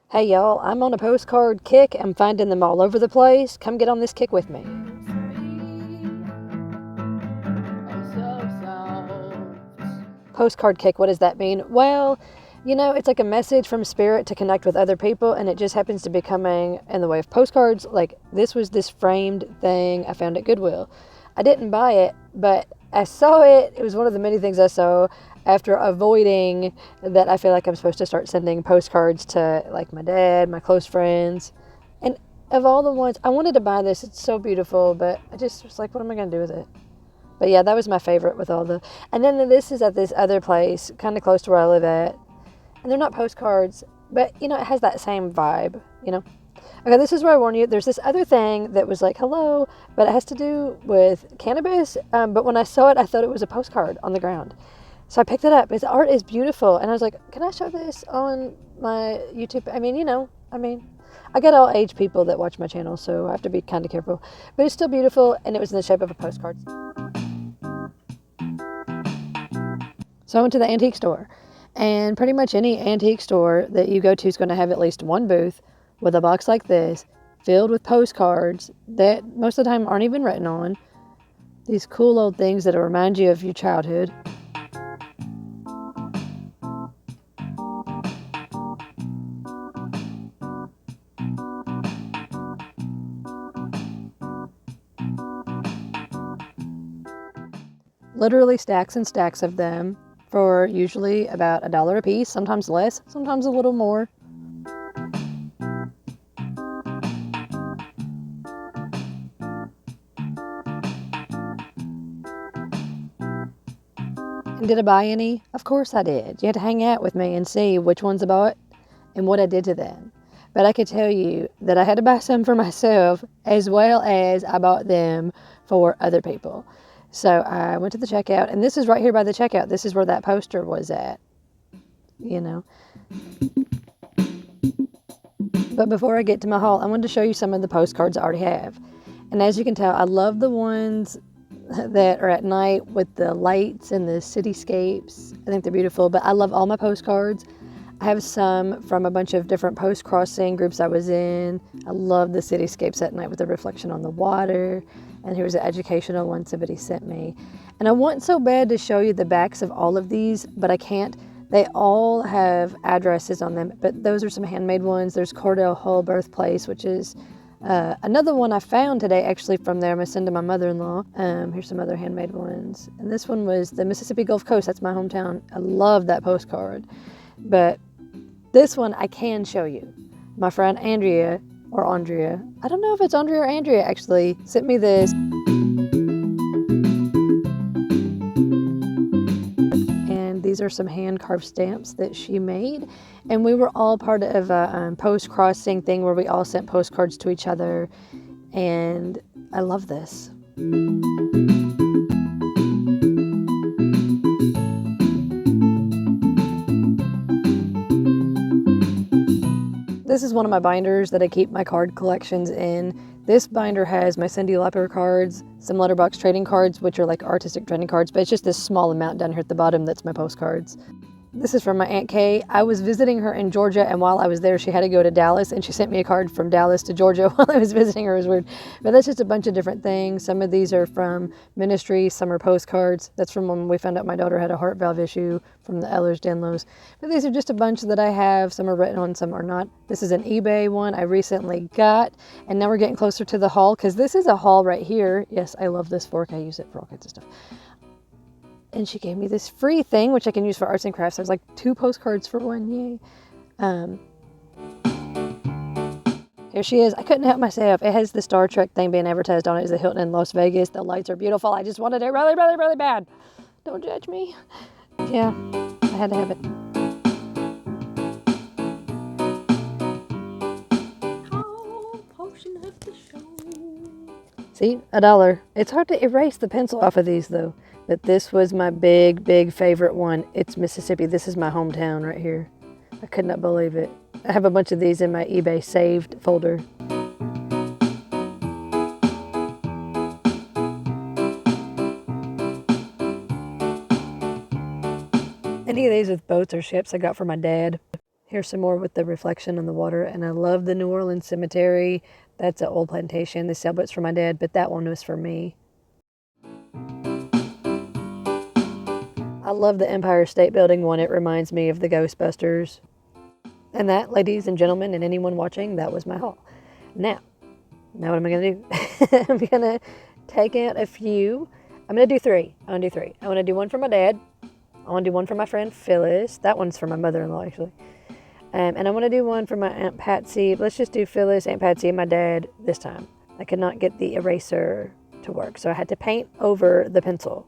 Hey y'all, I'm on a postcard kick. I'm finding them all over the place. Come get on this kick with me. Postcard kick, what does that mean? Well, it's like a message from spirit to connect with other people, and it just happens to be coming in the way of postcards. Like, this was this framed thing I found at Goodwill. I didn't buy it, but I saw it. It was one of the many things I saw after avoiding that. I feel like I'm supposed to start sending postcards to, like, my dad, my close friends. And of all the ones, I wanted to buy this. It's so beautiful, but I just was like, what am I going to do with it? But yeah, that was my favorite with all the... And then this is at this other place, kind of close to where I live at. And they're not postcards, but, it has that same vibe. Okay, this is where I warn you. There's this other thing that was like, hello, but it has to do with cannabis. But when I saw it, I thought it was a postcard on the ground. So I picked it up. Its art is beautiful. And I was like, can I show this on my YouTube? I get all age people that watch my channel, so I have to be kind of careful. But it's still beautiful, and it was in the shape of a postcard. So I went to the antique store, and pretty much any antique store that you go to is going to have at least one booth with a box like this, filled with postcards that most of the time aren't even written on. These cool old things that'll remind you of your childhood. Literally stacks and stacks of them for usually about $1 a piece, sometimes less, sometimes a little more. And did I buy any? Of course I did. You had to hang out with me and see which ones I bought and what I did to them. But I could tell you that I had to buy some for myself as well as I bought them for other people. So I went to the checkout, and this is right here by the checkout. This is where that poster was at, But before I get to my haul, I wanted to show you some of the postcards I already have. And as you can tell, I love the ones that are at night with the lights and the cityscapes. I think they're beautiful, but I love all my postcards. I have some from a bunch of different post-crossing groups I was in. I love the cityscapes at night with the reflection on the water. And here's an educational one somebody sent me. And I want so bad to show you the backs of all of these, but I can't. They all have addresses on them, but those are some handmade ones. There's Cordell Hull Birthplace, which is another one I found today actually from there. I'm going to send to my mother-in-law. Here's some other handmade ones. And this one was the Mississippi Gulf Coast. That's my hometown. I love that postcard. But this one I can show you. My friend Andrea, I don't know if it's Andrea or Andrea actually, sent me this. And these are some hand-carved stamps that she made. And we were all part of a post-crossing thing where we all sent postcards to each other. And I love this. This is one of my binders that I keep my card collections in. This binder has my Cyndi Lauper cards, some letterbox trading cards, which are like artistic trading cards, but it's just this small amount down here at the bottom that's my postcards. This is from my Aunt Kay. I was visiting her in Georgia, and while I was there, she had to go to Dallas, and she sent me a card from Dallas to Georgia while I was visiting her. It was weird. But that's just a bunch of different things. Some of these are from ministry, some are postcards. That's from when we found out my daughter had a heart valve issue from the Ehlers-Danlos. But these are just a bunch that I have. Some are written on, some are not. This is an eBay one I recently got, and now we're getting closer to the haul, because this is a haul right here. Yes, I love this fork. I use it for all kinds of stuff. And she gave me this free thing, which I can use for arts and crafts. There's like 2 postcards for 1, yay. Here she is. I couldn't help myself. It has the Star Trek thing being advertised on it. It's the Hilton in Las Vegas. The lights are beautiful. I just wanted it really, really, really bad. Don't judge me. Yeah, I had to have it. Oh, portion of the show. See, $1. It's hard to erase the pencil off of these though. But this was my big, big favorite one. It's Mississippi. This is my hometown right here. I could not believe it. I have a bunch of these in my eBay saved folder. Any of these with boats or ships I got for my dad. Here's some more with the reflection on the water. And I love the New Orleans cemetery. That's an old plantation. The sailboat's for my dad, but that one was for me. I love the Empire State Building one. It reminds me of the Ghostbusters. And that, ladies and gentlemen, and anyone watching, that was my haul. Now what am I going to do? I'm going to take out a few. I'm going to do three. I want to do one for my dad. I want to do one for my friend Phyllis. That one's for my mother-in-law, actually. And I want to do one for my Aunt Patsy. Let's just do Phyllis, Aunt Patsy, and my dad this time. I could not get the eraser to work, so I had to paint over the pencil.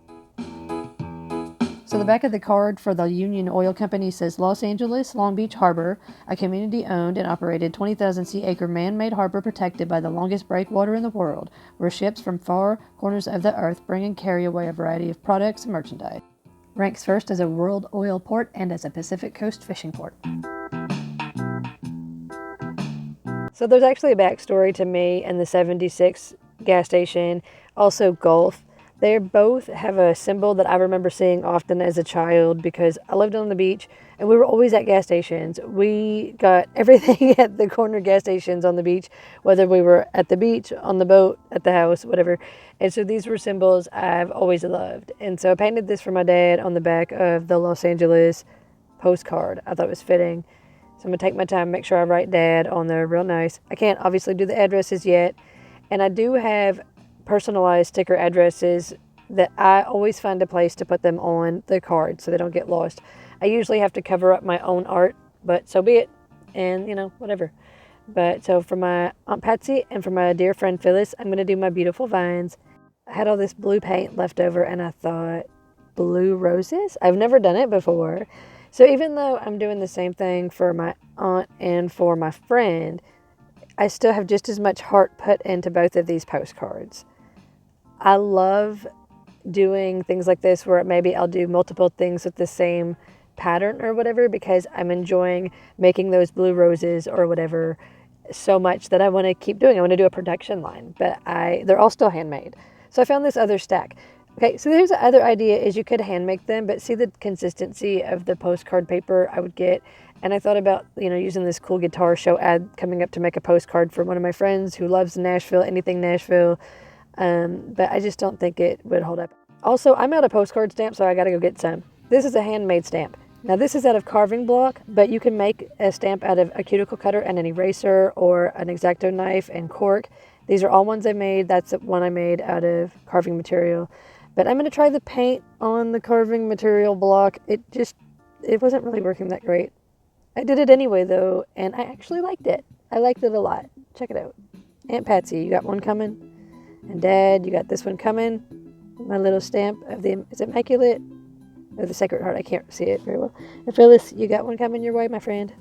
So the back of the card for the Union Oil Company says Los Angeles Long Beach Harbor, a community-owned and operated 20,000-acre man-made harbor protected by the longest breakwater in the world, where ships from far corners of the earth bring and carry away a variety of products and merchandise. Ranks first as a world oil port and as a Pacific Coast fishing port. So there's actually a backstory to me and the 76 gas station, also Gulf. They both have a symbol that I remember seeing often as a child because I lived on the beach and we were always at gas stations. We got everything at the corner gas stations on the beach, whether we were at the beach, on the boat, at the house, whatever. And so these were symbols I've always loved. And so I painted this for my dad on the back of the Los Angeles postcard. I thought it was fitting. So I'm going to take my time, make sure I write Dad on there real nice. I can't obviously do the addresses yet. And I do have personalized sticker addresses that I always find a place to put them on the card so they don't get lost. I usually have to cover up my own art, but so be it. And, whatever. But so for my Aunt Patsy and for my dear friend Phyllis, I'm going to do my beautiful vines. I had all this blue paint left over and I thought, blue roses? I've never done it before. So even though I'm doing the same thing for my aunt and for my friend, I still have just as much heart put into both of these postcards. I love doing things like this where maybe I'll do multiple things with the same pattern or whatever because I'm enjoying making those blue roses or whatever so much that I want to keep doing. I want to do a production line, but they're all still handmade. So I found this other stack. Okay, so here's the other idea is you could hand make them, but see the consistency of the postcard paper I would get. And I thought about, using this cool guitar show ad coming up to make a postcard for one of my friends who loves Nashville, anything Nashville. But I just don't think it would hold up. Also, I'm out of postcard stamps, so I got to go get some. This is a handmade stamp. Now, this is out of carving block, but you can make a stamp out of a cuticle cutter and an eraser or an X-Acto knife and cork. These are all ones I made. That's one I made out of carving material. But I'm going to try the paint on the carving material block. It wasn't really working that great. I did it anyway, though, and I actually liked it. I liked it a lot. Check it out. Aunt Patsy, you got one coming? And Dad, you got this one coming? My little stamp of is it Immaculate? Or the Sacred Heart? I can't see it very well. And Phyllis, you got one coming your way, my friend?